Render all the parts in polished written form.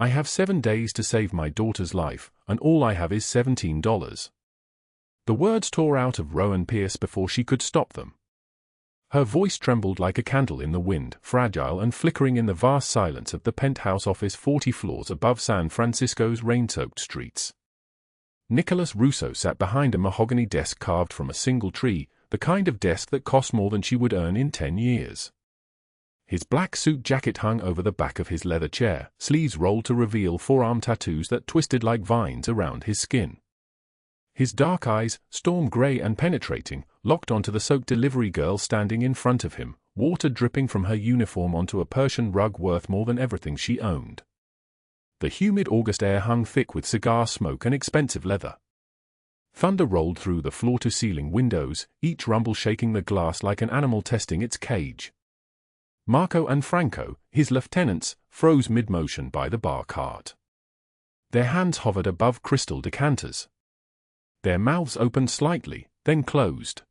I have 7 days to save my daughter's life, and all I have is $17. The words tore out of Rowan Pierce before she could stop them. Her voice trembled like a candle in the wind, fragile and flickering in the vast silence of the penthouse office 40 floors above San Francisco's rain-soaked streets. Nicholas Russo sat behind a mahogany desk carved from a single tree, the kind of desk that cost more than she would earn in 10 years. His black suit jacket hung over the back of his leather chair, sleeves rolled to reveal forearm tattoos that twisted like vines around his skin. His dark eyes, storm gray and penetrating, locked onto the soaked delivery girl standing in front of him, water dripping from her uniform onto a Persian rug worth more than everything she owned. The humid August air hung thick with cigar smoke and expensive leather. Thunder rolled through the floor-to-ceiling windows, each rumble shaking the glass like an animal testing its cage. Marco and Franco, his lieutenants, froze mid-motion by the bar cart. Their hands hovered above crystal decanters. Their mouths opened slightly, then closed.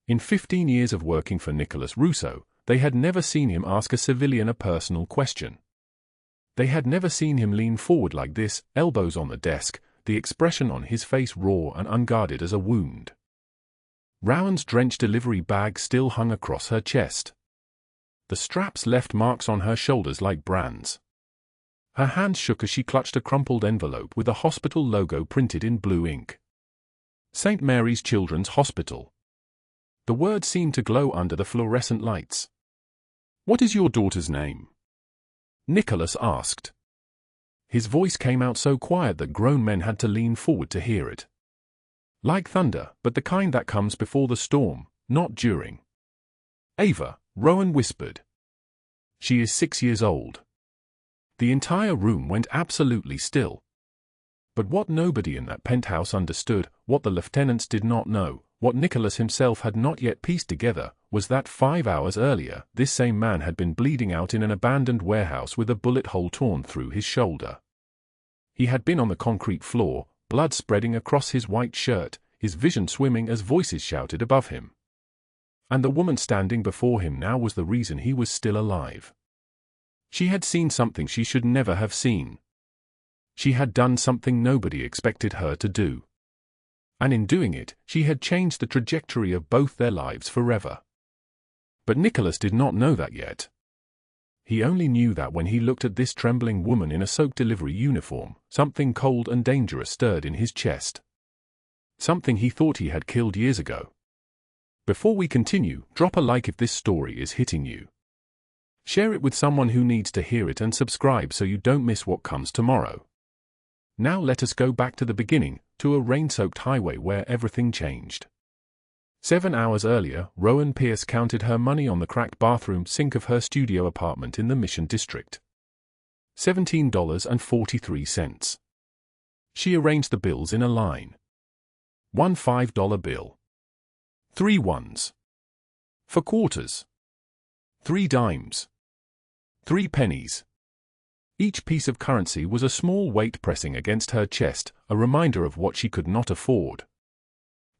In 15 years of working for Nicholas Russo, they had never seen him ask a civilian a personal question. They had never seen him lean forward like this, elbows on the desk, the expression on his face raw and unguarded as a wound. Rowan's drenched delivery bag still hung across her chest. The straps left marks on her shoulders like brands. Her hands shook as she clutched a crumpled envelope with a hospital logo printed in blue ink. St. Mary's Children's Hospital. The word seemed to glow under the fluorescent lights. "What is your daughter's name?" Nicholas asked. His voice came out so quiet that grown men had to lean forward to hear it. Like thunder, but the kind that comes before the storm, not during. "Ava," Rowan whispered. "She is 6 years old." The entire room went absolutely still. But what nobody in that penthouse understood, what the lieutenants did not know, what Nicholas himself had not yet pieced together, was that 5 hours earlier, this same man had been bleeding out in an abandoned warehouse with a bullet hole torn through his shoulder. He had been on the concrete floor, blood spreading across his white shirt, his vision swimming as voices shouted above him. And the woman standing before him now was the reason he was still alive. She had seen something she should never have seen. She had done something nobody expected her to do. And in doing it, she had changed the trajectory of both their lives forever. But Nicholas did not know that yet. He only knew that when he looked at this trembling woman in a soaked delivery uniform, something cold and dangerous stirred in his chest. Something he thought he had killed years ago. Before we continue, drop a like if this story is hitting you. Share it with someone who needs to hear it and subscribe so you don't miss what comes tomorrow. Now let us go back to the beginning, to a rain-soaked highway where everything changed. 7 hours earlier, Rowan Pierce counted her money on the cracked bathroom sink of her studio apartment in the Mission District. $17.43. She arranged the bills in a line. 1 $5 bill. 3 ones. For quarters. 3 dimes. 3 pennies. Each piece of currency was a small weight pressing against her chest, a reminder of what she could not afford.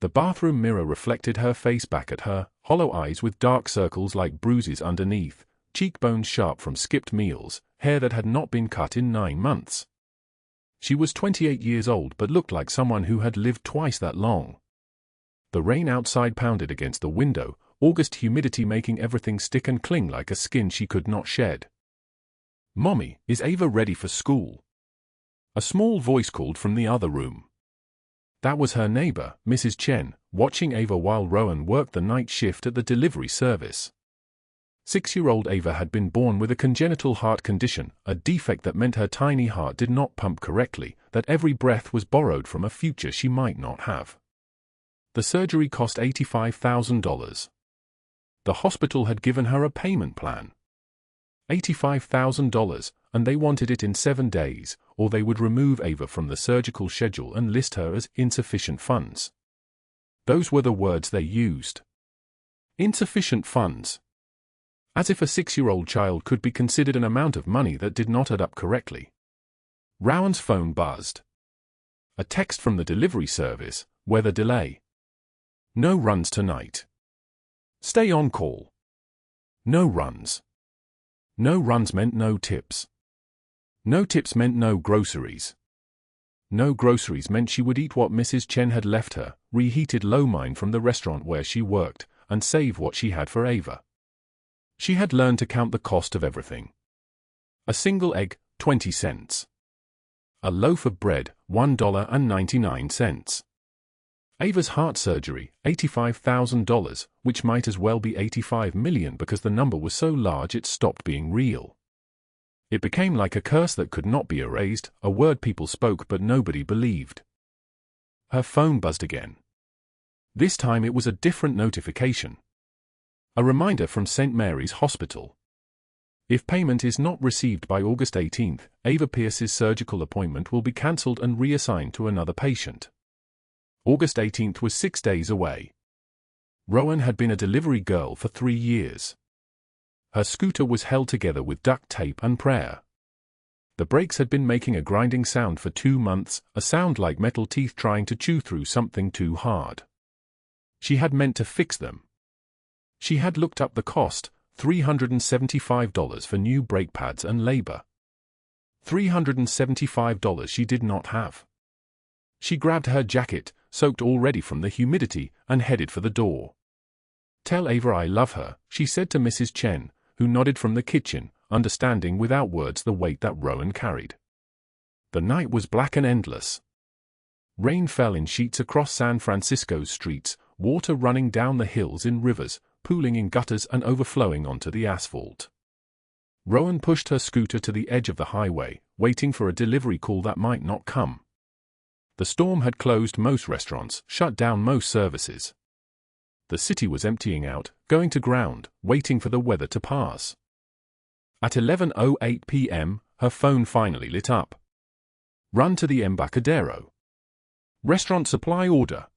The bathroom mirror reflected her face back at her, hollow eyes with dark circles like bruises underneath, cheekbones sharp from skipped meals, hair that had not been cut in 9 months. She was 28 years old but looked like someone who had lived twice that long. The rain outside pounded against the window, August humidity making everything stick and cling like a skin she could not shed. "Mommy, is Ava ready for school?" A small voice called from the other room. That was her neighbor, Mrs. Chen, watching Ava while Rowan worked the night shift at the delivery service. 6-year-old Ava had been born with a congenital heart condition, a defect that meant her tiny heart did not pump correctly, that every breath was borrowed from a future she might not have. The surgery cost $85,000. The hospital had given her a payment plan. $85,000, and they wanted it in 7 days, or they would remove Ava from the surgical schedule and list her as insufficient funds. Those were the words they used. Insufficient funds. As if a 6-year-old child could be considered an amount of money that did not add up correctly. Rowan's phone buzzed. A text from the delivery service, weather delay. No runs tonight. Stay on call. No runs. No runs meant no tips. No tips meant no groceries. No groceries meant she would eat what Mrs. Chen had left her, reheated lo mein from the restaurant where she worked, and save what she had for Ava. She had learned to count the cost of everything. A single egg, 20 cents. A loaf of bread, $1.99. Ava's heart surgery, $85,000, which might as well be 85 million because the number was so large it stopped being real. It became like a curse that could not be erased, a word people spoke but nobody believed. Her phone buzzed again. This time it was a different notification. A reminder from St. Mary's Hospital. If payment is not received by August 18th, Ava Pierce's surgical appointment will be cancelled and reassigned to another patient. August 18th was 6 days away. Rowan had been a delivery girl for 3 years. Her scooter was held together with duct tape and prayer. The brakes had been making a grinding sound for 2 months, a sound like metal teeth trying to chew through something too hard. She had meant to fix them. She had looked up the cost, $375 for new brake pads and labor. $375 she did not have. She grabbed her jacket, soaked already from the humidity, and headed for the door. "Tell Ava I love her," she said to Mrs. Chen, who nodded from the kitchen, understanding without words the weight that Rowan carried. The night was black and endless. Rain fell in sheets across San Francisco's streets, water running down the hills in rivers, pooling in gutters and overflowing onto the asphalt. Rowan pushed her scooter to the edge of the highway, waiting for a delivery call that might not come. The storm had closed most restaurants, shut down most services. The city was emptying out, going to ground, waiting for the weather to pass. At 11:08 p.m., her phone finally lit up. Run to the Embarcadero. Restaurant supply order.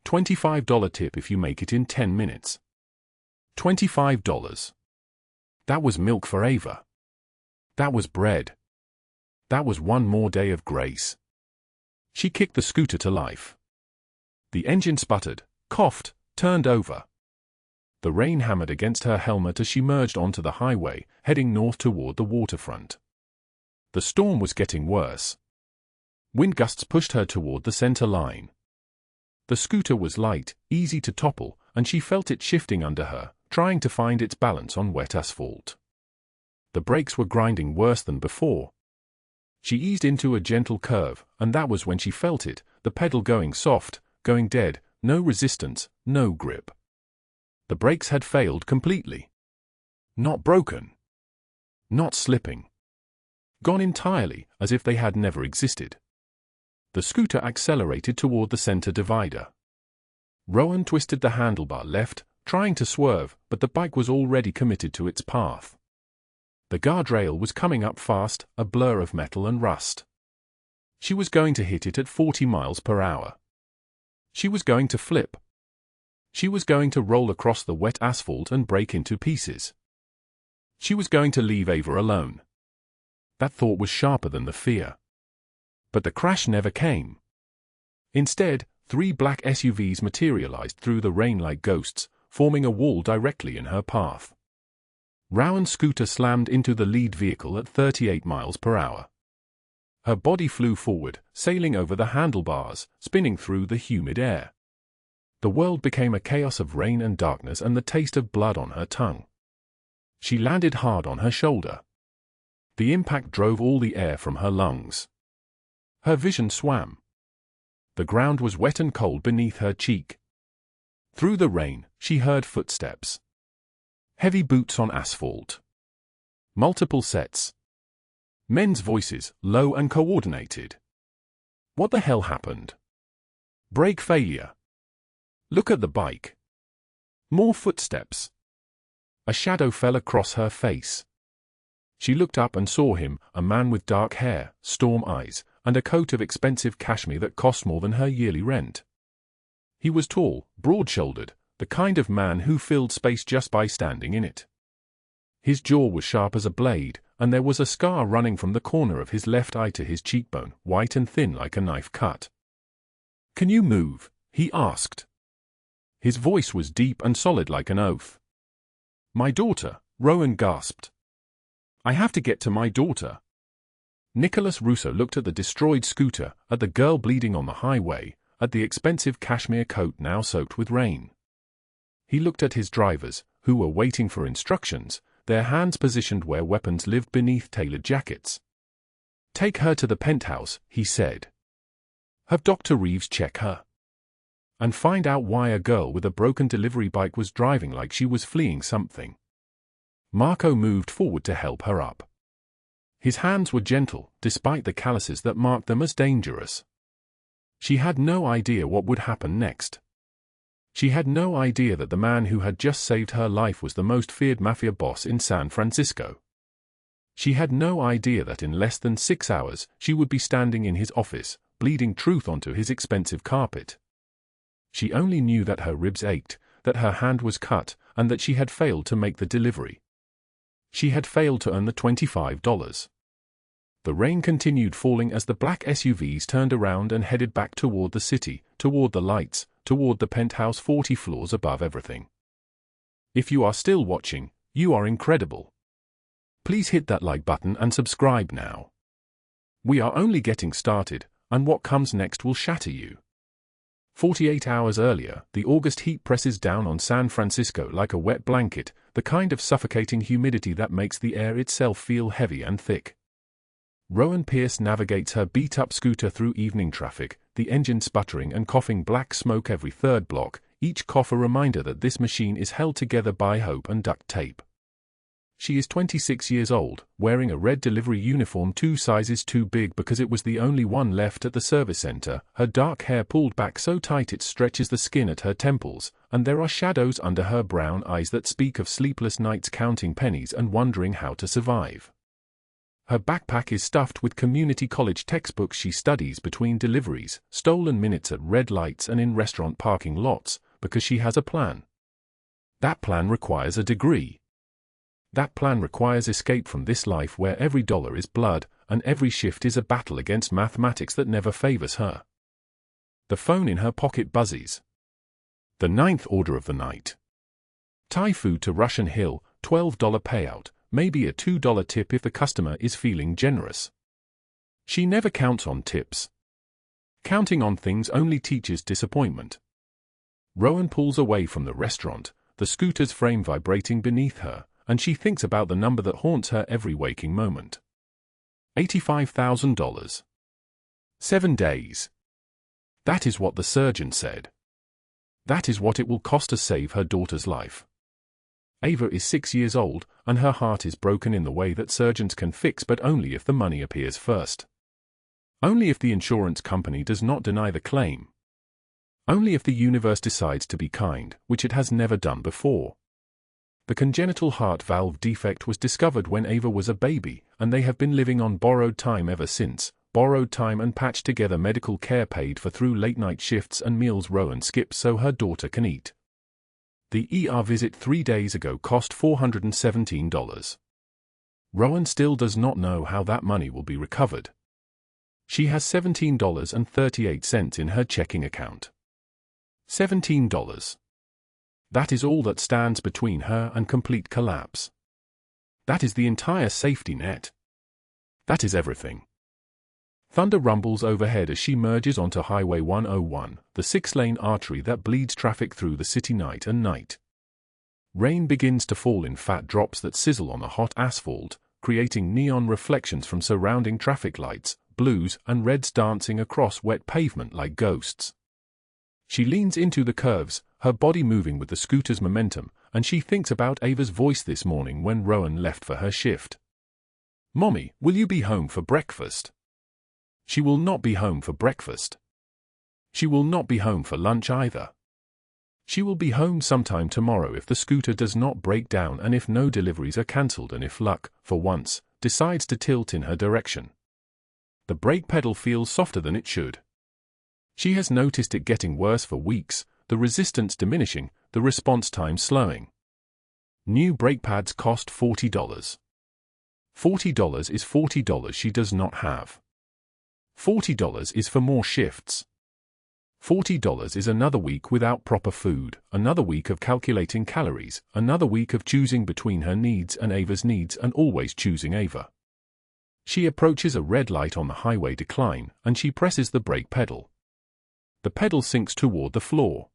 $25 tip if you make it in 10 minutes. $25. That was milk for Ava. That was bread. That was one more day of grace. She kicked the scooter to life. The engine sputtered, coughed, turned over. The rain hammered against her helmet as she merged onto the highway, heading north toward the waterfront. The storm was getting worse. Wind gusts pushed her toward the center line. The scooter was light, easy to topple, and she felt it shifting under her, trying to find its balance on wet asphalt. The brakes were grinding worse than before. She eased into a gentle curve, and that was when she felt it, the pedal going soft, going dead, no resistance, no grip. The brakes had failed completely. Not broken. Not slipping. Gone entirely, as if they had never existed. The scooter accelerated toward the center divider. Rowan twisted the handlebar left, trying to swerve, but the bike was already committed to its path. The guardrail was coming up fast, a blur of metal and rust. She was going to hit it at 40 miles per hour. She was going to flip. She was going to roll across the wet asphalt and break into pieces. She was going to leave Ava alone. That thought was sharper than the fear. But the crash never came. Instead, 3 black SUVs materialized through the rain like ghosts, forming a wall directly in her path. Rowan's scooter slammed into the lead vehicle at 38 miles per hour. Her body flew forward, sailing over the handlebars, spinning through the humid air. The world became a chaos of rain and darkness and the taste of blood on her tongue. She landed hard on her shoulder. The impact drove all the air from her lungs. Her vision swam. The ground was wet and cold beneath her cheek. Through the rain, she heard footsteps. Heavy boots on asphalt. Multiple sets. Men's voices, low and coordinated. What the hell happened? Brake failure. Look at the bike. More footsteps. A shadow fell across her face. She looked up and saw him, a man with dark hair, storm eyes, and a coat of expensive cashmere that cost more than her yearly rent. He was tall, broad-shouldered, the kind of man who filled space just by standing in it. His jaw was sharp as a blade, and there was a scar running from the corner of his left eye to his cheekbone, white and thin like a knife cut. "Can you move?" he asked. His voice was deep and solid like an oath. "My daughter," Rowan gasped. "I have to get to my daughter." Nicholas Russo looked at the destroyed scooter, at the girl bleeding on the highway, at the expensive cashmere coat now soaked with rain. He looked at his drivers, who were waiting for instructions, their hands positioned where weapons lived beneath tailored jackets. "Take her to the penthouse," he said. "Have Dr. Reeves check her. And find out why a girl with a broken delivery bike was driving like she was fleeing something." Marco moved forward to help her up. His hands were gentle, despite the calluses that marked them as dangerous. She had no idea what would happen next. She had no idea that the man who had just saved her life was the most feared Mafia boss in San Francisco. She had no idea that in less than 6 hours she would be standing in his office, bleeding truth onto his expensive carpet. She only knew that her ribs ached, that her hand was cut, and that she had failed to make the delivery. She had failed to earn the $25. The rain continued falling as the black SUVs turned around and headed back toward the city, toward the lights, toward the penthouse 40 floors above everything. If you are still watching, you are incredible. Please hit that like button and subscribe now. We are only getting started, and what comes next will shatter you. 48 hours earlier, the August heat presses down on San Francisco like a wet blanket, the kind of suffocating humidity that makes the air itself feel heavy and thick. Rowan Pierce navigates her beat-up scooter through evening traffic, the engine sputtering and coughing black smoke every third block, each cough a reminder that this machine is held together by hope and duct tape. She is 26 years old, wearing a red delivery uniform 2 sizes too big because it was the only one left at the service center, her dark hair pulled back so tight it stretches the skin at her temples, and there are shadows under her brown eyes that speak of sleepless nights counting pennies and wondering how to survive. Her backpack is stuffed with community college textbooks she studies between deliveries, stolen minutes at red lights and in restaurant parking lots, because she has a plan. That plan requires a degree. That plan requires escape from this life where every dollar is blood, and every shift is a battle against mathematics that never favors her. The phone in her pocket buzzes. The 9th order of the night. Thai food to Russian Hill, $12 payout, maybe a $2 tip if the customer is feeling generous. She never counts on tips. Counting on things only teaches disappointment. Rowan pulls away from the restaurant, the scooter's frame vibrating beneath her, and she thinks about the number that haunts her every waking moment. $85,000. 7 days. That is what the surgeon said. That is what it will cost to save her daughter's life. Ava is 6 years old, and her heart is broken in the way that surgeons can fix, but only if the money appears first. Only if the insurance company does not deny the claim. Only if the universe decides to be kind, which it has never done before. The congenital heart valve defect was discovered when Ava was a baby, and they have been living on borrowed time ever since, borrowed time and patched together medical care paid for through late-night shifts and meals Rowan skips so her daughter can eat. The ER visit 3 days ago cost $417. Rowan still does not know how that money will be recovered. She has $17.38 in her checking account. $17. That is all that stands between her and complete collapse. That is the entire safety net. That is everything. Thunder rumbles overhead as she merges onto Highway 101, the 6-lane artery that bleeds traffic through the city night and night. Rain begins to fall in fat drops that sizzle on the hot asphalt, creating neon reflections from surrounding traffic lights, blues and reds dancing across wet pavement like ghosts. She leans into the curves, her body moving with the scooter's momentum, and she thinks about Ava's voice this morning when Rowan left for her shift. "Mommy, will you be home for breakfast?" She will not be home for breakfast. She will not be home for lunch either. She will be home sometime tomorrow if the scooter does not break down and if no deliveries are cancelled and if luck, for once, decides to tilt in her direction. The brake pedal feels softer than it should. She has noticed it getting worse for weeks, the resistance diminishing, the response time slowing. New brake pads cost $40. $40 is $40 she does not have. $40 is for more shifts. $40 is another week without proper food, another week of calculating calories, another week of choosing between her needs and Ava's needs and always choosing Ava. She approaches a red light on the highway decline, and she presses the brake pedal. The pedal sinks toward the floor.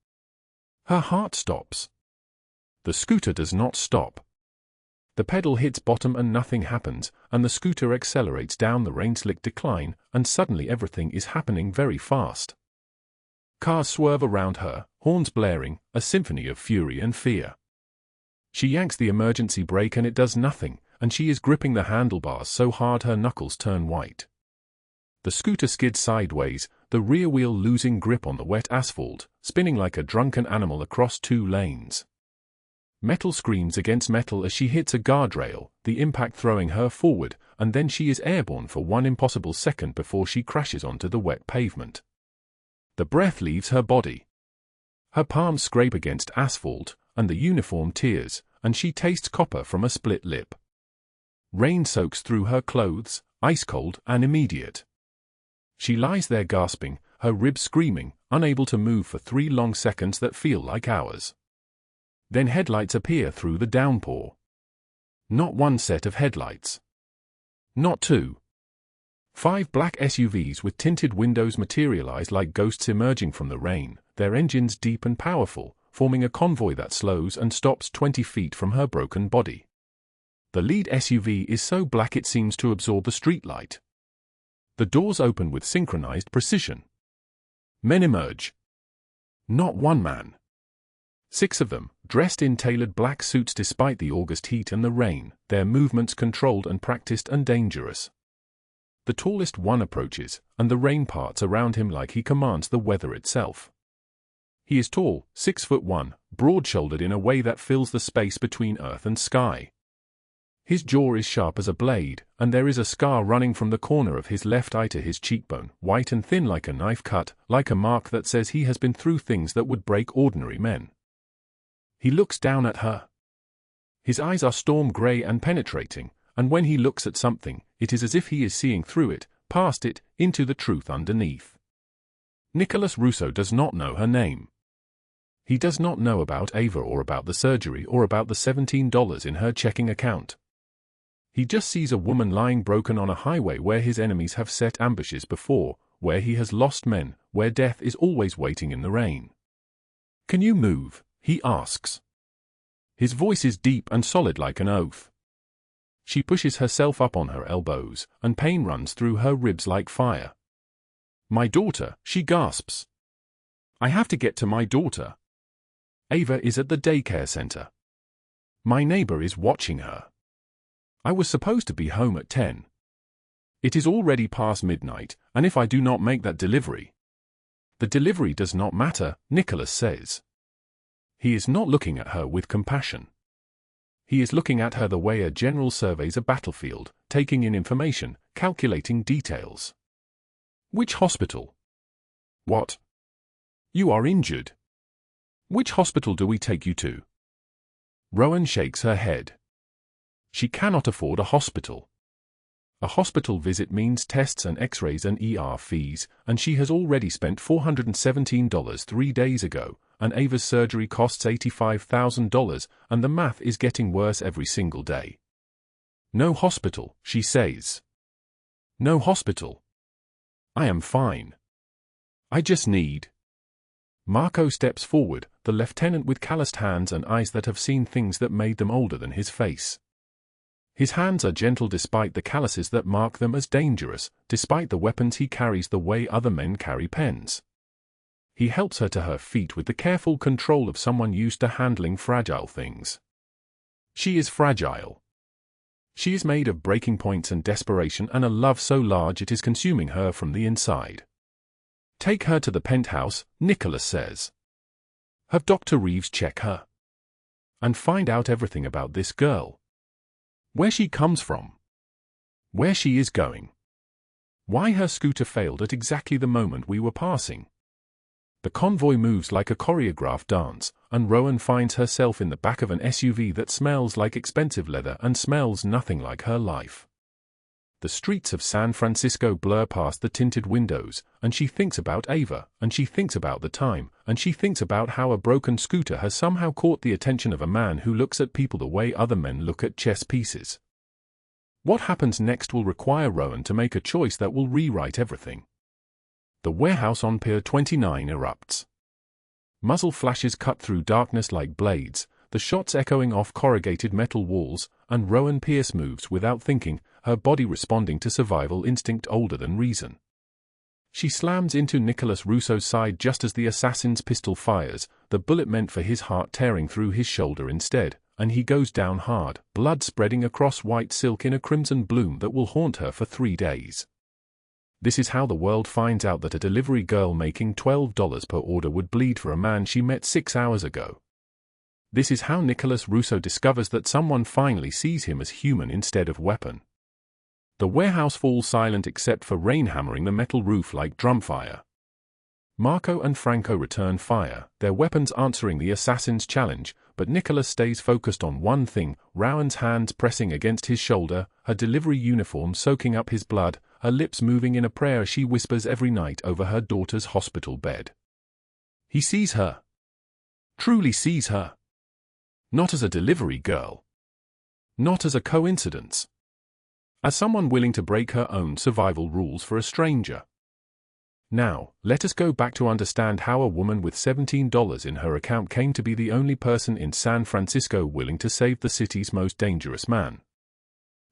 Her heart stops. The scooter does not stop. The pedal hits bottom and nothing happens, and the scooter accelerates down the rain-slicked decline, and suddenly everything is happening very fast. Cars swerve around her, horns blaring, a symphony of fury and fear. She yanks the emergency brake and it does nothing, and she is gripping the handlebars so hard her knuckles turn white. The scooter skids sideways, the rear wheel losing grip on the wet asphalt, spinning like a drunken animal across 2 lanes. Metal screams against metal as she hits a guardrail, the impact throwing her forward, and then she is airborne for 1 impossible second before she crashes onto the wet pavement. The breath leaves her body. Her palms scrape against asphalt, and the uniform tears, and she tastes copper from a split lip. Rain soaks through her clothes, ice-cold and immediate. She lies there gasping, her ribs screaming, unable to move for 3 long seconds that feel like hours. Then headlights appear through the downpour. Not 1 set of headlights. Not 2. 5 black SUVs with tinted windows materialize like ghosts emerging from the rain, their engines deep and powerful, forming a convoy that slows and stops 20 feet from her broken body. The lead SUV is so black it seems to absorb the streetlight. The doors open with synchronized precision. Men emerge. Not 1 man. 6 of them, dressed in tailored black suits despite the August heat and the rain, their movements controlled and practiced and dangerous. The tallest one approaches, and the rain parts around him like he commands the weather itself. He is tall, 6'1", broad-shouldered in a way that fills the space between earth and sky. His jaw is sharp as a blade, and there is a scar running from the corner of his left eye to his cheekbone, white and thin like a knife cut, like a mark that says he has been through things that would break ordinary men. He looks down at her. His eyes are storm gray and penetrating, and when he looks at something, it is as if he is seeing through it, past it, into the truth underneath. Nicholas Russo does not know her name. He does not know about Ava or about the surgery or about the $17 in her checking account. He just sees a woman lying broken on a highway where his enemies have set ambushes before, where he has lost men, where death is always waiting in the rain. "Can you move?" he asks. His voice is deep and solid like an oath. She pushes herself up on her elbows, and pain runs through her ribs like fire. "My daughter," she gasps. "I have to get to my daughter. Ava is at the daycare center. My neighbor is watching her. I was supposed to be home at 10. It is already past midnight, and if I do not make that delivery..." "The delivery does not matter," Nicholas says. He is not looking at her with compassion. He is looking at her the way a general surveys a battlefield, taking in information, calculating details. "Which hospital?" "What?" "You are injured. Which hospital do we take you to?" Rowan shakes her head. She cannot afford a hospital. A hospital visit means tests and x-rays and ER fees, and she has already spent $417 3 days ago, and Ava's surgery costs $85,000, and the math is getting worse every single day. "No hospital," she says. "No hospital. I am fine. I just need..." Marco steps forward, the lieutenant with calloused hands and eyes that have seen things that made them older than his face. His hands are gentle despite the calluses that mark them as dangerous, despite the weapons he carries the way other men carry pens. He helps her to her feet with the careful control of someone used to handling fragile things. She is fragile. She is made of breaking points and desperation and a love so large it is consuming her from the inside. "Take her to the penthouse," Nicholas says. "Have Dr. Reeves check her. And find out everything about this girl. Where she comes from. Where she is going. Why her scooter failed at exactly the moment we were passing." The convoy moves like a choreographed dance, and Rowan finds herself in the back of an SUV that smells like expensive leather and smells nothing like her life. The streets of San Francisco blur past the tinted windows, and she thinks about Ava, and she thinks about the time, and she thinks about how a broken scooter has somehow caught the attention of a man who looks at people the way other men look at chess pieces. What happens next will require Rowan to make a choice that will rewrite everything. The warehouse on Pier 29 erupts. Muzzle flashes cut through darkness like blades, the shots echoing off corrugated metal walls, and Rowan Pierce moves without thinking, her body responding to survival instinct older than reason. She slams into Nicholas Russo's side just as the assassin's pistol fires, the bullet meant for his heart tearing through his shoulder instead, and he goes down hard, blood spreading across white silk in a crimson bloom that will haunt her for 3 days. This is how the world finds out that a delivery girl making $12 per order would bleed for a man she met 6 hours ago. This is how Nicholas Russo discovers that someone finally sees him as human instead of weapon. The warehouse falls silent except for rain hammering the metal roof like drumfire. Marco and Franco return fire, their weapons answering the assassin's challenge, but Nicholas stays focused on one thing, Rowan's hands pressing against his shoulder, her delivery uniform soaking up his blood, her lips moving in a prayer she whispers every night over her daughter's hospital bed. He sees her. Truly sees her. Not as a delivery girl. Not as a coincidence. As someone willing to break her own survival rules for a stranger. Now, let us go back to understand how a woman with $17 in her account came to be the only person in San Francisco willing to save the city's most dangerous man.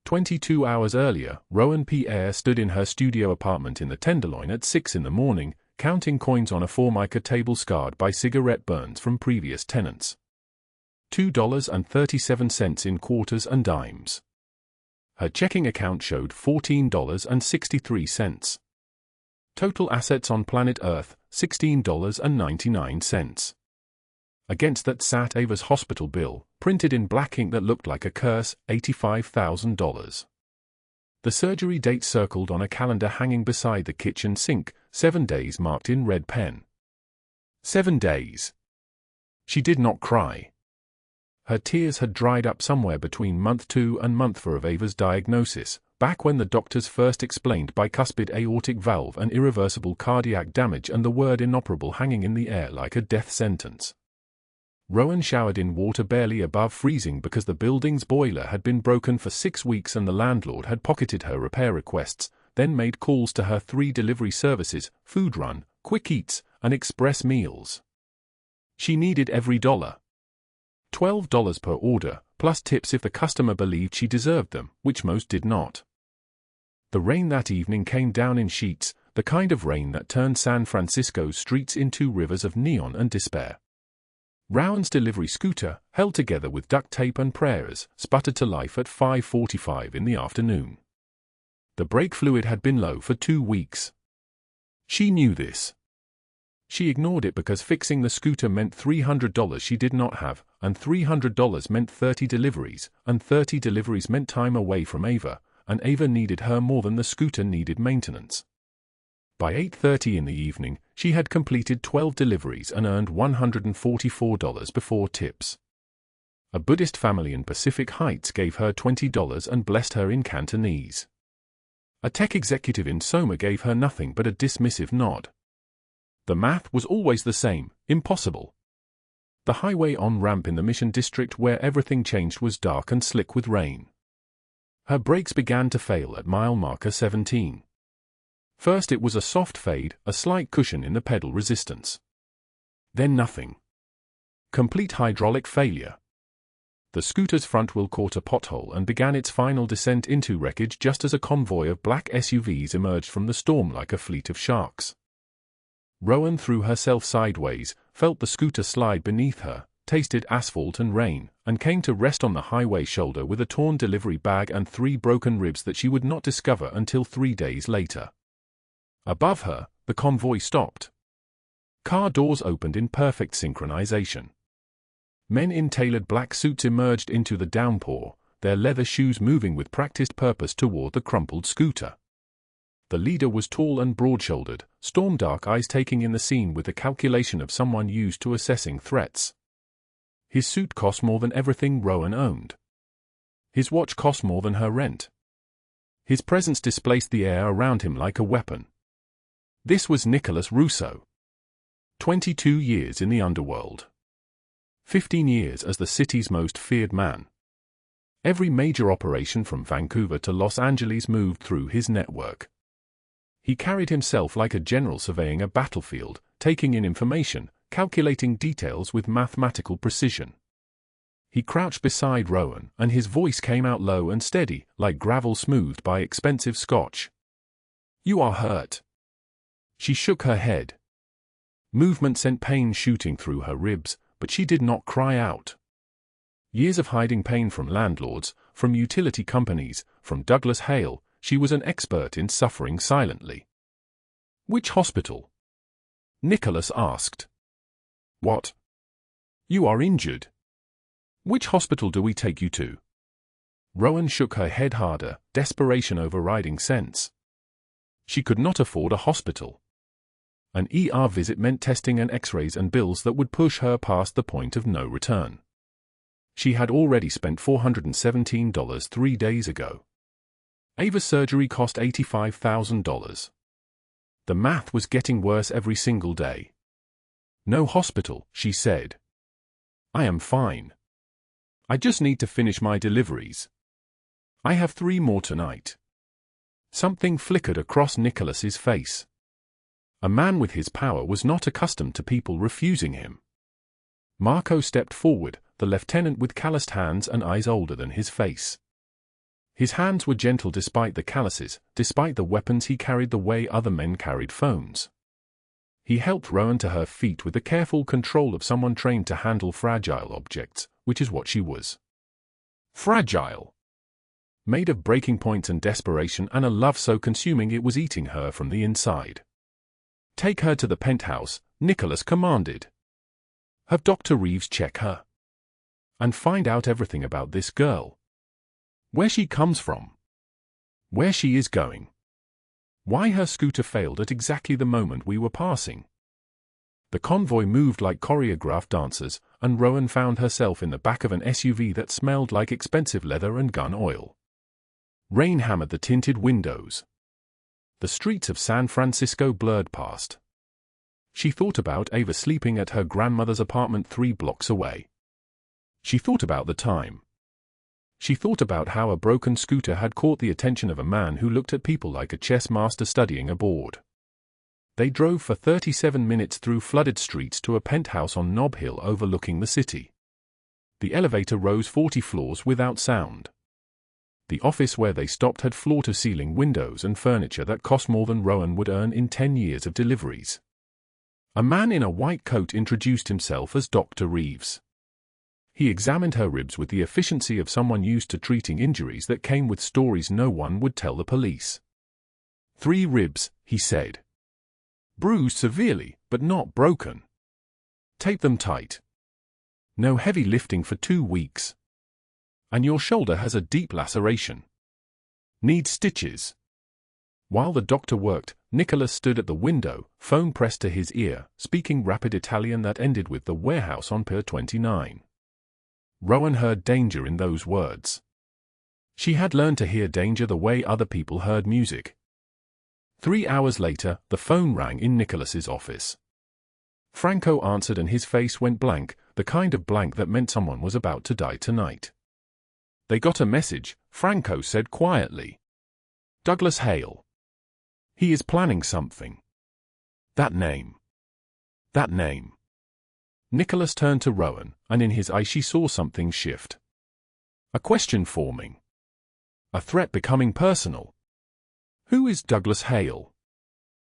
22 hours earlier, Rowan Pierce stood in her studio apartment in the Tenderloin at 6 in the morning, counting coins on a formica table scarred by cigarette burns from previous tenants. $2.37 in quarters and dimes. Her checking account showed $14.63. Total assets on planet Earth, $16.99. Against that sat Ava's hospital bill, printed in black ink that looked like a curse, $85,000. The surgery date circled on a calendar hanging beside the kitchen sink, 7 days marked in red pen. 7 days. She did not cry. Her tears had dried up somewhere between month 2 and month 4 of Ava's diagnosis, back when the doctors first explained bicuspid aortic valve and irreversible cardiac damage and the word inoperable hanging in the air like a death sentence. Rowan showered in water barely above freezing because the building's boiler had been broken for 6 weeks and the landlord had pocketed her repair requests, then made calls to her 3 delivery services, Food Run, Quick Eats, and Express Meals. She needed every dollar. $12 per order, plus tips if the customer believed she deserved them, which most did not. The rain that evening came down in sheets, the kind of rain that turned San Francisco's streets into rivers of neon and despair. Rowan's delivery scooter, held together with duct tape and prayers, sputtered to life at 5:45 in the afternoon. The brake fluid had been low for 2 weeks. She knew this. She ignored it because fixing the scooter meant $300 she did not have, and $300 meant 30 deliveries, and 30 deliveries meant time away from Ava, and Ava needed her more than the scooter needed maintenance. By 8:30 in the evening, she had completed 12 deliveries and earned $144 before tips. A Buddhist family in Pacific Heights gave her $20 and blessed her in Cantonese. A tech executive in Soma gave her nothing but a dismissive nod. The math was always the same, impossible. The highway on-ramp in the Mission District where everything changed was dark and slick with rain. Her brakes began to fail at mile marker 17. First it was a soft fade, a slight cushion in the pedal resistance. Then nothing. Complete hydraulic failure. The scooter's front wheel caught a pothole and began its final descent into wreckage just as a convoy of black SUVs emerged from the storm like a fleet of sharks. Rowan threw herself sideways, felt the scooter slide beneath her, tasted asphalt and rain, and came to rest on the highway shoulder with a torn delivery bag and 3 broken ribs that she would not discover until 3 days later. Above her, the convoy stopped. Car doors opened in perfect synchronization. Men in tailored black suits emerged into the downpour, their leather shoes moving with practiced purpose toward the crumpled scooter. The leader was tall and broad-shouldered, storm-dark eyes taking in the scene with the calculation of someone used to assessing threats. His suit cost more than everything Rowan owned. His watch cost more than her rent. His presence displaced the air around him like a weapon. This was Nicholas Russo. 22 years in the underworld. 15 years as the city's most feared man. Every major operation from Vancouver to Los Angeles moved through his network. He carried himself like a general surveying a battlefield, taking in information, calculating details with mathematical precision. He crouched beside Rowan, and his voice came out low and steady, like gravel smoothed by expensive scotch. "You are hurt." She shook her head. Movement sent pain shooting through her ribs, but she did not cry out. Years of hiding pain from landlords, from utility companies, from Douglas Hale, she was an expert in suffering silently. "Which hospital?" Nicholas asked. "What? You are injured. Which hospital do we take you to?" Rowan shook her head harder, desperation overriding sense. She could not afford a hospital. An ER visit meant testing and x-rays and bills that would push her past the point of no return. She had already spent $417 3 days ago. Ava's surgery cost $85,000. The math was getting worse every single day. "No hospital," she said. "I am fine. I just need to finish my deliveries. I have 3 more tonight." Something flickered across Nicholas's face. A man with his power was not accustomed to people refusing him. Marco stepped forward, the lieutenant with calloused hands and eyes older than his face. His hands were gentle despite the calluses, despite the weapons he carried the way other men carried phones. He helped Rowan to her feet with the careful control of someone trained to handle fragile objects, which is what she was. Fragile. Made of breaking points and desperation and a love so consuming it was eating her from the inside. "Take her to the penthouse," Nicholas commanded. "Have Dr. Reeves check her. And find out everything about this girl. Where she comes from. Where she is going. Why her scooter failed at exactly the moment we were passing." The convoy moved like choreographed dancers, and Rowan found herself in the back of an SUV that smelled like expensive leather and gun oil. Rain hammered the tinted windows. The streets of San Francisco blurred past. She thought about Ava sleeping at her grandmother's apartment 3 blocks away. She thought about the time. She thought about how a broken scooter had caught the attention of a man who looked at people like a chess master studying a board. They drove for 37 minutes through flooded streets to a penthouse on Nob Hill overlooking the city. The elevator rose 40 floors without sound. The office where they stopped had floor-to-ceiling windows and furniture that cost more than Rowan would earn in 10 years of deliveries. A man in a white coat introduced himself as Dr. Reeves. He examined her ribs with the efficiency of someone used to treating injuries that came with stories no one would tell the police. 3 ribs, he said. Bruised severely, but not broken. Tape them tight. No heavy lifting for 2 weeks. And your shoulder has a deep laceration. Need stitches. While the doctor worked, Nicholas stood at the window, phone pressed to his ear, speaking rapid Italian that ended with the warehouse on Pier 29. Rowan heard danger in those words. She had learned to hear danger the way other people heard music. 3 hours later, the phone rang in Nicholas's office. Franco answered and his face went blank, the kind of blank that meant someone was about to die tonight. "They got a message," Franco said quietly. "Douglas Hale. He is planning something. That name. That name." Nicholas turned to Rowan, and in his eye she saw something shift. A question forming. A threat becoming personal. Who is Douglas Hale?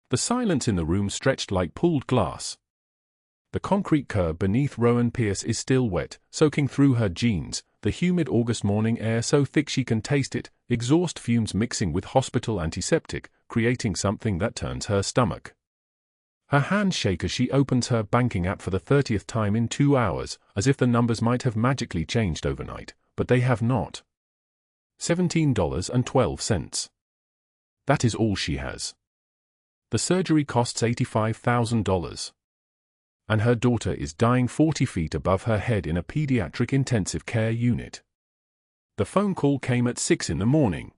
The silence in the room stretched like pulled glass. The concrete curb beneath Rowan Pierce is still wet, soaking through her jeans, the humid August morning air so thick she can taste it, exhaust fumes mixing with hospital antiseptic, creating something that turns her stomach. Her hands shake as she opens her banking app for the 30th time in 2 hours, as if the numbers might have magically changed overnight, but they have not. $17.12. That is all she has. The surgery costs $85,000. And her daughter is dying 40 feet above her head in a pediatric intensive care unit. The phone call came at 6 in the morning.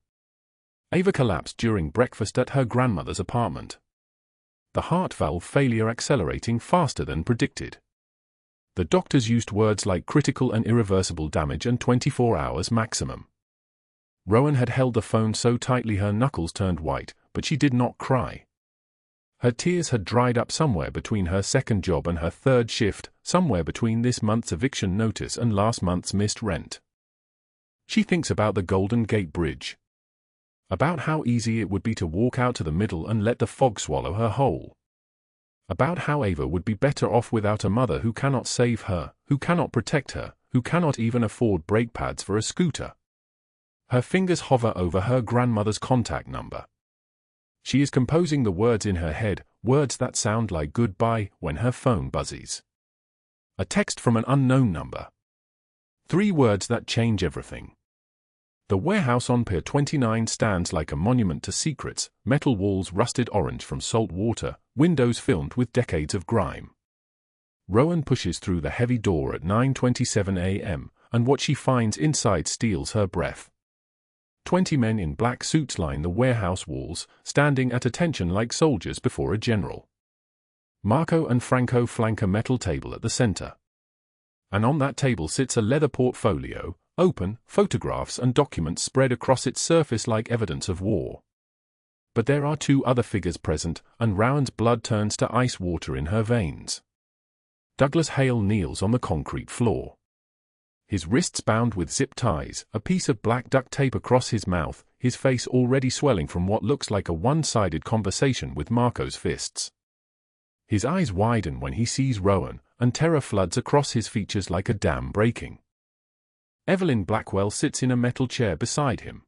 Ava collapsed during breakfast at her grandmother's apartment. The heart valve failure accelerating faster than predicted. The doctors used words like critical and irreversible damage and 24 hours maximum. Rowan had held the phone so tightly her knuckles turned white, but she did not cry. Her tears had dried up somewhere between her second job and her third shift, somewhere between this month's eviction notice and last month's missed rent. She thinks about the Golden Gate Bridge. About how easy it would be to walk out to the middle and let the fog swallow her whole. About how Ava would be better off without a mother who cannot save her, who cannot protect her, who cannot even afford brake pads for a scooter. Her fingers hover over her grandmother's contact number. She is composing the words in her head, words that sound like goodbye, when her phone buzzes. A text from an unknown number. 3 words that change everything. The warehouse on Pier 29 stands like a monument to secrets, metal walls rusted orange from salt water, windows filmed with decades of grime. Rowan pushes through the heavy door at 9:27 a.m., and what she finds inside steals her breath. 20 men in black suits line the warehouse walls, standing at attention like soldiers before a general. Marco and Franco flank a metal table at the center. And on that table sits a leather portfolio, open, photographs and documents spread across its surface like evidence of war. But there are 2 other figures present, and Rowan's blood turns to ice water in her veins. Douglas Hale kneels on the concrete floor. His wrists bound with zip ties, a piece of black duct tape across his mouth, his face already swelling from what looks like a one-sided conversation with Marco's fists. His eyes widen when he sees Rowan, and terror floods across his features like a dam breaking. Evelyn Blackwell sits in a metal chair beside him.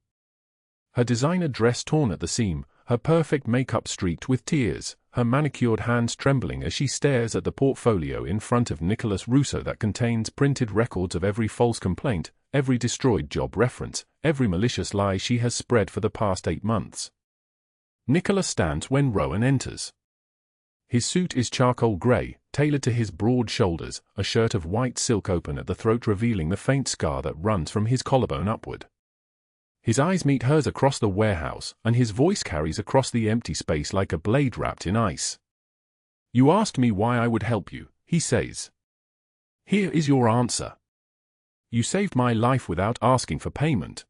Her designer dress torn at the seam, her perfect makeup streaked with tears, her manicured hands trembling as she stares at the portfolio in front of Nicholas Russo that contains printed records of every false complaint, every destroyed job reference, every malicious lie she has spread for the past 8 months. Nicholas stands when Rowan enters. His suit is charcoal grey, tailored to his broad shoulders, a shirt of white silk open at the throat revealing the faint scar that runs from his collarbone upward. His eyes meet hers across the warehouse, and his voice carries across the empty space like a blade wrapped in ice. "You asked me why I would help you," he says. "Here is your answer. You saved my life without asking for payment.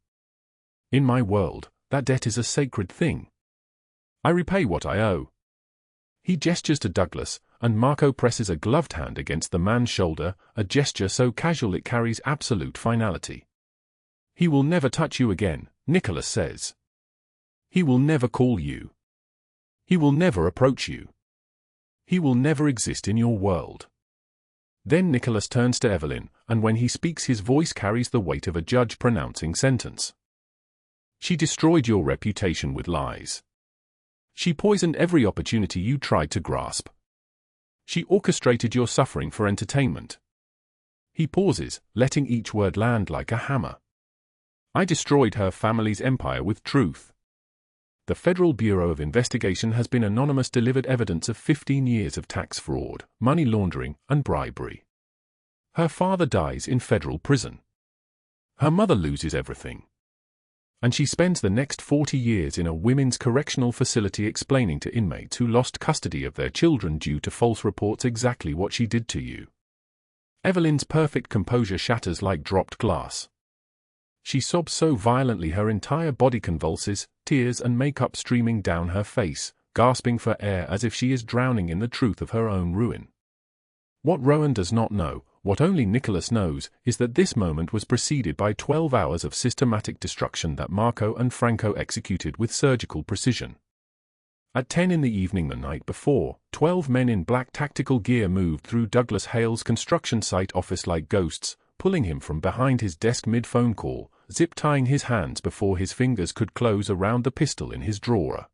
In my world, that debt is a sacred thing. I repay what I owe." He gestures to Douglas, and Marco presses a gloved hand against the man's shoulder, a gesture so casual it carries absolute finality. "He will never touch you again," Nicholas says. "He will never call you. He will never approach you. He will never exist in your world." Then Nicholas turns to Evelyn, and when he speaks his voice carries the weight of a judge pronouncing sentence. "She destroyed your reputation with lies. She poisoned every opportunity you tried to grasp. She orchestrated your suffering for entertainment." He pauses, letting each word land like a hammer. "I destroyed her family's empire with truth. The Federal Bureau of Investigation has been anonymous delivered evidence of 15 years of tax fraud, money laundering, and bribery. Her father dies in federal prison. Her mother loses everything. And she spends the next 40 years in a women's correctional facility explaining to inmates who lost custody of their children due to false reports exactly what she did to you." Evelyn's perfect composure shatters like dropped glass. She sobs so violently her entire body convulses, tears and makeup streaming down her face, gasping for air as if she is drowning in the truth of her own ruin. What Rowan does not know, what only Nicholas knows, is that this moment was preceded by 12 hours of systematic destruction that Marco and Franco executed with surgical precision. At 10 in the evening the night before, 12 men in black tactical gear moved through Douglas Hale's construction site office like ghosts, pulling him from behind his desk mid-phone call, zip-tying his hands before his fingers could close around the pistol in his drawer.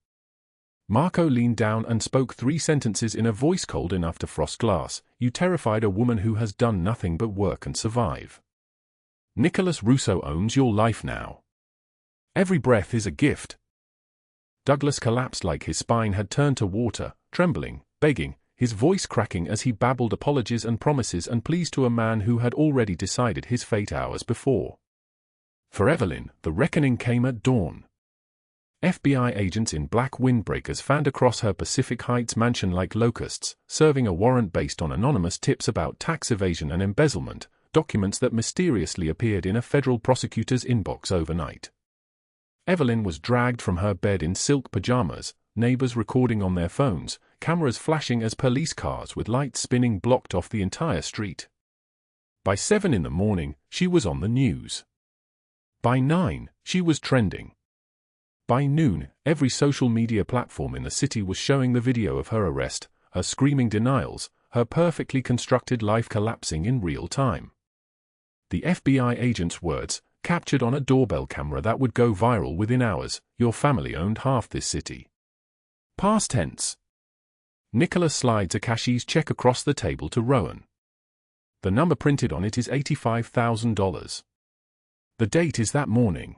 Marco leaned down and spoke 3 sentences in a voice cold enough to frost glass. "You terrified a woman who has done nothing but work and survive. Nicholas Russo owns your life now. Every breath is a gift." Douglas collapsed like his spine had turned to water, trembling, begging, his voice cracking as he babbled apologies and promises and pleas to a man who had already decided his fate hours before. For Evelyn, the reckoning came at dawn. FBI agents in black windbreakers fanned across her Pacific Heights mansion like locusts, serving a warrant based on anonymous tips about tax evasion and embezzlement, documents that mysteriously appeared in a federal prosecutor's inbox overnight. Evelyn was dragged from her bed in silk pajamas, neighbors recording on their phones, cameras flashing as police cars with lights spinning blocked off the entire street. By 7 in the morning, she was on the news. By 9, she was trending. By noon, every social media platform in the city was showing the video of her arrest, her screaming denials, her perfectly constructed life collapsing in real time. The FBI agent's words, captured on a doorbell camera that would go viral within hours: "Your family owned half this city." Past tense. Nicholas slides a cashier's check across the table to Rowan. The number printed on it is $85,000. The date is that morning.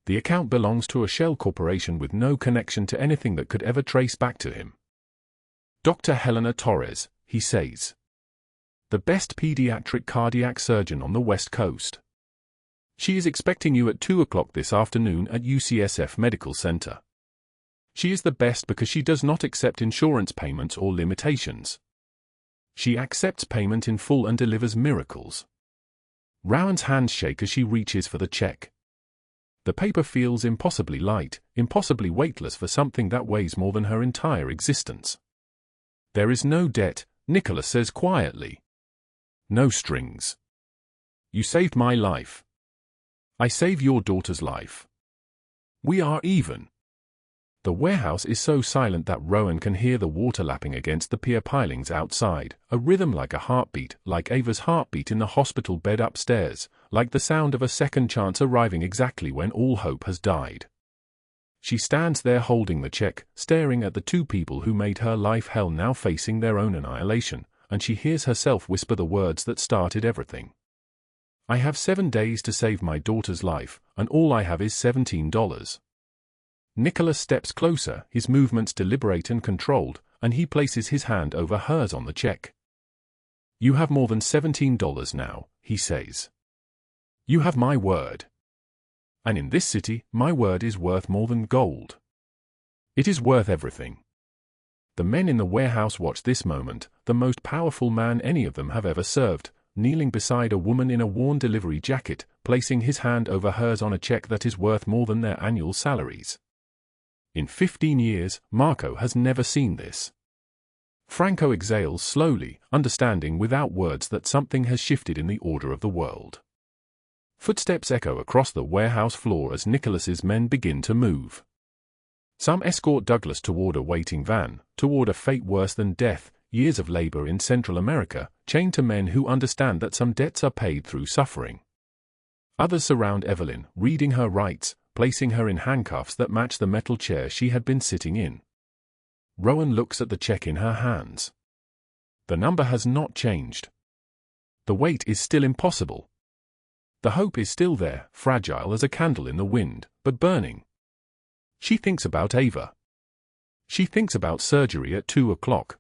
The account belongs to a shell corporation with no connection to anything that could ever trace back to him. "Dr. Helena Torres," he says. "The best pediatric cardiac surgeon on the West Coast. She is expecting you at 2 o'clock this afternoon at UCSF Medical Center. She is the best because she does not accept insurance payments or limitations. She accepts payment in full and delivers miracles." Rowan's hands shake as she reaches for the check. The paper feels impossibly light, impossibly weightless for something that weighs more than her entire existence. "There is no debt," Nicholas says quietly. "No strings. You saved my life. I save your daughter's life. We are even." The warehouse is so silent that Rowan can hear the water lapping against the pier pilings outside, a rhythm like a heartbeat, like Ava's heartbeat in the hospital bed upstairs, like the sound of a second chance arriving exactly when all hope has died. She stands there holding the check, staring at the two people who made her life hell now facing their own annihilation, and she hears herself whisper the words that started everything. "I have 7 days to save my daughter's life, and all I have is $17. Nicholas steps closer, his movements deliberate and controlled, and he places his hand over hers on the check. "You have more than $17 now," he says. "You have my word. And in this city, my word is worth more than gold. It is worth everything." The men in the warehouse watch this moment, the most powerful man any of them have ever served, kneeling beside a woman in a worn delivery jacket, placing his hand over hers on a check that is worth more than their annual salaries. In 15 years, Marco has never seen this. Franco exhales slowly, understanding without words that something has shifted in the order of the world. Footsteps echo across the warehouse floor as Nicholas's men begin to move. Some escort Douglas toward a waiting van, toward a fate worse than death, years of labor in Central America, chained to men who understand that some debts are paid through suffering. Others surround Evelyn, reading her rights, placing her in handcuffs that match the metal chair she had been sitting in. Rowan looks at the check in her hands. The number has not changed. The weight is still impossible. The hope is still there, fragile as a candle in the wind, but burning. She thinks about Ava. She thinks about surgery at 2 o'clock.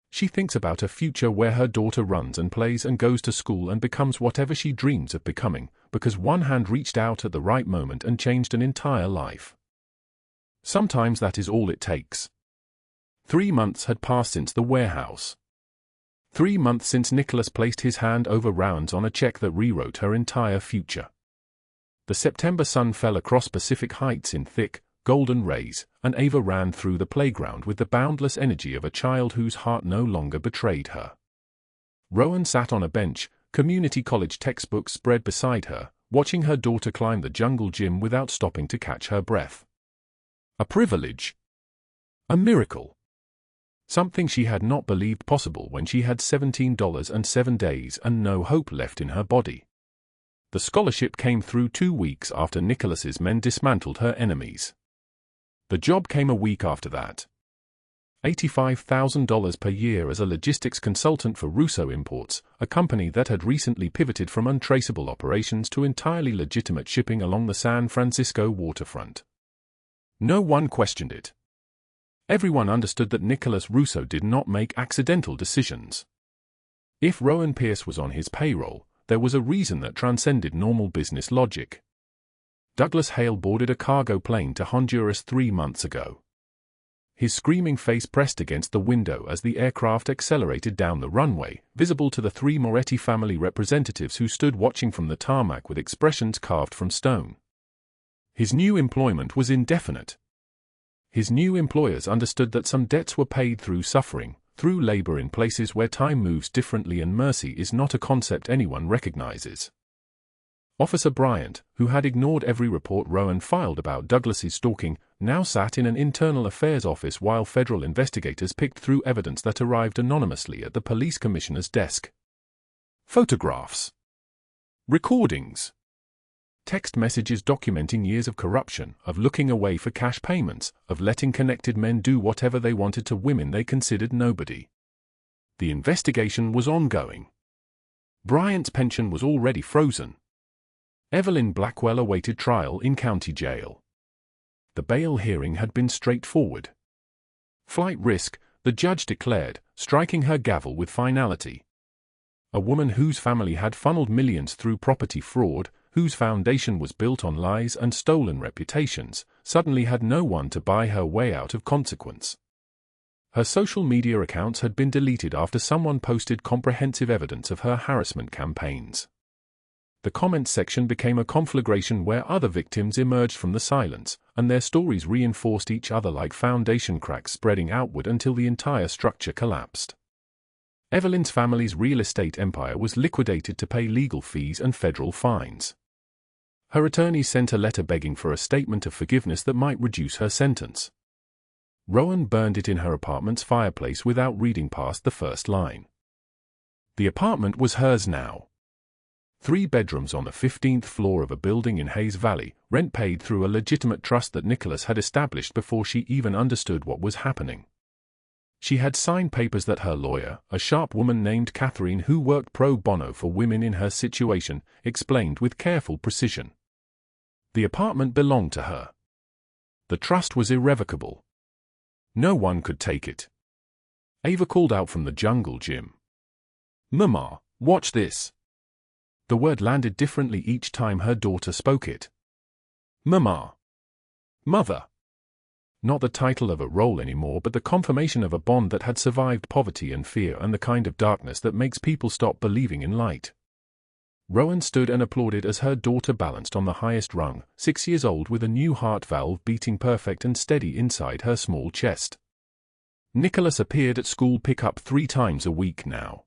She thinks about a future where her daughter runs and plays and goes to school and becomes whatever she dreams of becoming, because one hand reached out at the right moment and changed an entire life. Sometimes that is all it takes. 3 months had passed since the warehouse. 3 months since Nicholas placed his hand over Rowan's on a check that rewrote her entire future. The September sun fell across Pacific Heights in thick, golden rays, and Ava ran through the playground with the boundless energy of a child whose heart no longer betrayed her. Rowan sat on a bench, community college textbooks spread beside her, watching her daughter climb the jungle gym without stopping to catch her breath. A privilege. A miracle. Something she had not believed possible when she had $17 and 7 days and no hope left in her body. The scholarship came through 2 weeks after Nicholas's men dismantled her enemies. The job came a week after that. $85,000 per year as a logistics consultant for Russo Imports, a company that had recently pivoted from untraceable operations to entirely legitimate shipping along the San Francisco waterfront. No one questioned it. Everyone understood that Nicholas Russo did not make accidental decisions. If Rowan Pierce was on his payroll, there was a reason that transcended normal business logic. Douglas Hale boarded a cargo plane to Honduras 3 months ago. His screaming face pressed against the window as the aircraft accelerated down the runway, visible to the 3 Moretti family representatives who stood watching from the tarmac with expressions carved from stone. His new employment was indefinite. His new employers understood that some debts were paid through suffering, through labor in places where time moves differently and mercy is not a concept anyone recognizes. Officer Bryant, who had ignored every report Rowan filed about Douglas's stalking, now sat in an internal affairs office while federal investigators picked through evidence that arrived anonymously at the police commissioner's desk. Photographs. Recordings. Text messages documenting years of corruption, of looking away for cash payments, of letting connected men do whatever they wanted to women they considered nobody. The investigation was ongoing. Bryant's pension was already frozen. Evelyn Blackwell awaited trial in county jail. The bail hearing had been straightforward. Flight risk, the judge declared, striking her gavel with finality. A woman whose family had funneled millions through property fraud, whose foundation was built on lies and stolen reputations, suddenly had no one to buy her way out of consequence. Her social media accounts had been deleted after someone posted comprehensive evidence of her harassment campaigns. The comments section became a conflagration where other victims emerged from the silence, and their stories reinforced each other like foundation cracks spreading outward until the entire structure collapsed. Evelyn's family's real estate empire was liquidated to pay legal fees and federal fines. Her attorneys sent a letter begging for a statement of forgiveness that might reduce her sentence. Rowan burned it in her apartment's fireplace without reading past the first line. The apartment was hers now. 3 bedrooms on the 15th floor of a building in Hayes Valley, rent paid through a legitimate trust that Nicholas had established before she even understood what was happening. She had signed papers that her lawyer, a sharp woman named Catherine who worked pro bono for women in her situation, explained with careful precision. The apartment belonged to her. The trust was irrevocable. No one could take it. Ava called out from the jungle gym. "Mama, watch this." The word landed differently each time her daughter spoke it. Mama. Mother. Not the title of a role anymore, but the confirmation of a bond that had survived poverty and fear and the kind of darkness that makes people stop believing in light. Rowan stood and applauded as her daughter balanced on the highest rung, 6 years old with a new heart valve beating perfect and steady inside her small chest. Nicholas appeared at school pickup 3 times a week now.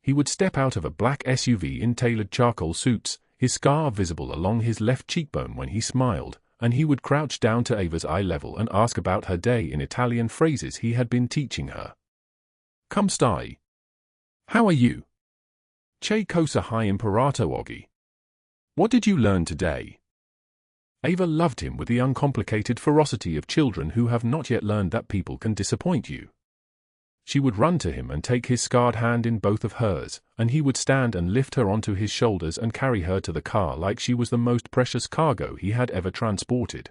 He would step out of a black SUV in tailored charcoal suits, his scar visible along his left cheekbone when he smiled, and he would crouch down to Ava's eye level and ask about her day in Italian phrases he had been teaching her. "Come stai? How are you? Che cosa hai imparato oggi? What did you learn today?" Ava loved him with the uncomplicated ferocity of children who have not yet learned that people can disappoint you. She would run to him and take his scarred hand in both of hers, and he would stand and lift her onto his shoulders and carry her to the car like she was the most precious cargo he had ever transported.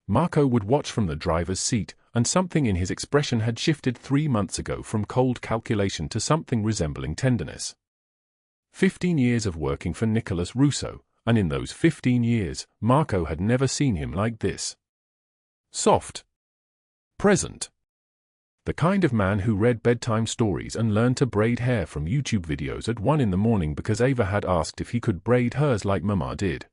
Marco would watch from the driver's seat, and something in his expression had shifted 3 months ago from cold calculation to something resembling tenderness. 15 years of working for Nicholas Russo, and in those 15 years, Marco had never seen him like this. Soft. Present. The kind of man who read bedtime stories and learned to braid hair from YouTube videos at 1 in the morning because Ava had asked if he could braid hers like Mama did.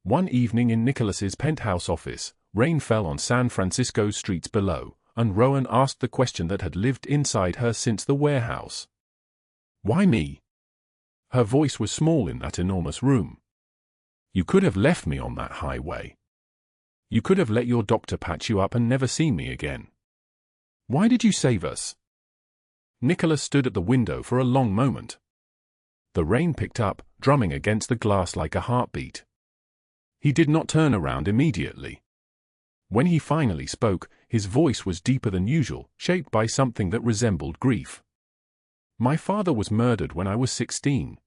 One evening in Nicholas's penthouse office, rain fell on San Francisco's streets below, and Rowan asked the question that had lived inside her since the warehouse. "Why me?" Her voice was small in that enormous room. "You could have left me on that highway. You could have let your doctor patch you up and never seen me again. Why did you save us?" Nicholas stood at the window for a long moment. The rain picked up, drumming against the glass like a heartbeat. He did not turn around immediately. When he finally spoke, his voice was deeper than usual, shaped by something that resembled grief. "My father was murdered when I was 16.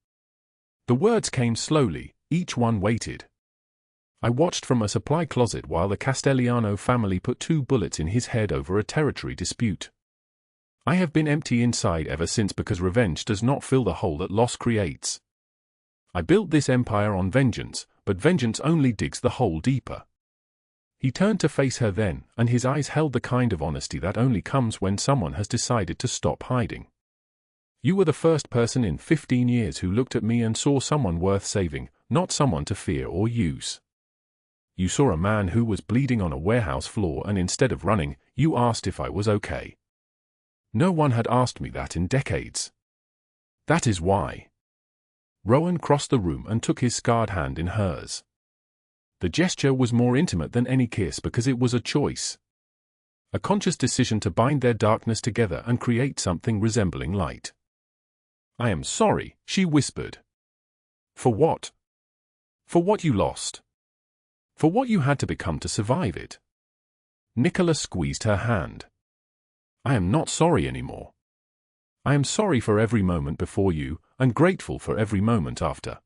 The words came slowly, each one weighted. I watched from a supply closet while the Castellano family put 2 bullets in his head over a territory dispute. I have been empty inside ever since because revenge does not fill the hole that loss creates. I built this empire on vengeance, but vengeance only digs the hole deeper. He turned to face her then, and his eyes held the kind of honesty that only comes when someone has decided to stop hiding. You were the first person in 15 years who looked at me and saw someone worth saving, not someone to fear or use. You saw a man who was bleeding on a warehouse floor, and instead of running, you asked if I was okay. No one had asked me that in decades. That is why. Rowan crossed the room and took his scarred hand in hers. The gesture was more intimate than any kiss because it was a choice. A conscious decision to bind their darkness together and create something resembling light. "I am sorry," she whispered. "For what?" "For what you lost. For what you had to become to survive it." Nicholas squeezed her hand. "I am not sorry anymore. I am sorry for every moment before you, and grateful for every moment after."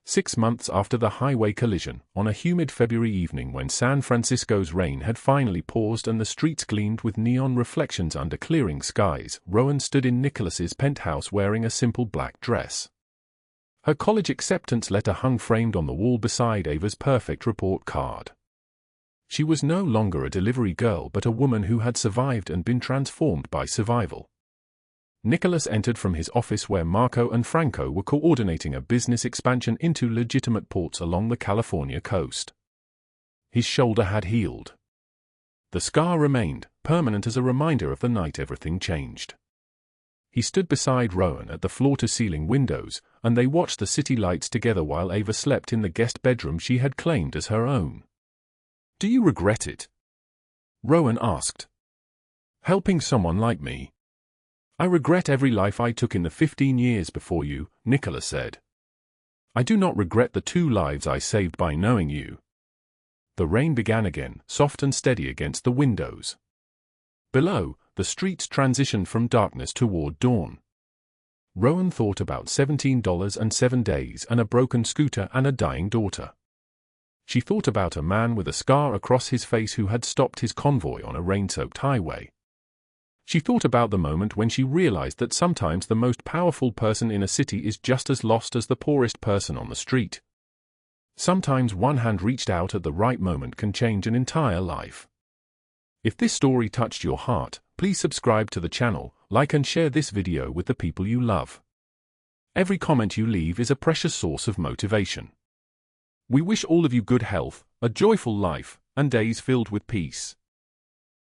6 months after the highway collision, on a humid February evening when San Francisco's rain had finally paused and the streets gleamed with neon reflections under clearing skies, Rowan stood in Nicholas's penthouse wearing a simple black dress. Her college acceptance letter hung framed on the wall beside Ava's perfect report card. She was no longer a delivery girl but a woman who had survived and been transformed by survival. Nicholas entered from his office where Marco and Franco were coordinating a business expansion into legitimate ports along the California coast. His shoulder had healed. The scar remained, permanent as a reminder of the night everything changed. He stood beside Rowan at the floor-to-ceiling windows, and they watched the city lights together while Ava slept in the guest bedroom she had claimed as her own. "Do you regret it?" Rowan asked. "Helping someone like me?" "I regret every life I took in the 15 years before you," Nicholas said. "I do not regret the 2 lives I saved by knowing you." The rain began again, soft and steady against the windows. Below, the streets transitioned from darkness toward dawn. Rowan thought about $17 and 7 days and a broken scooter and a dying daughter. She thought about a man with a scar across his face who had stopped his convoy on a rain-soaked highway. She thought about the moment when she realized that sometimes the most powerful person in a city is just as lost as the poorest person on the street. Sometimes one hand reached out at the right moment can change an entire life. If this story touched your heart, please subscribe to the channel, like and share this video with the people you love. Every comment you leave is a precious source of motivation. We wish all of you good health, a joyful life, and days filled with peace.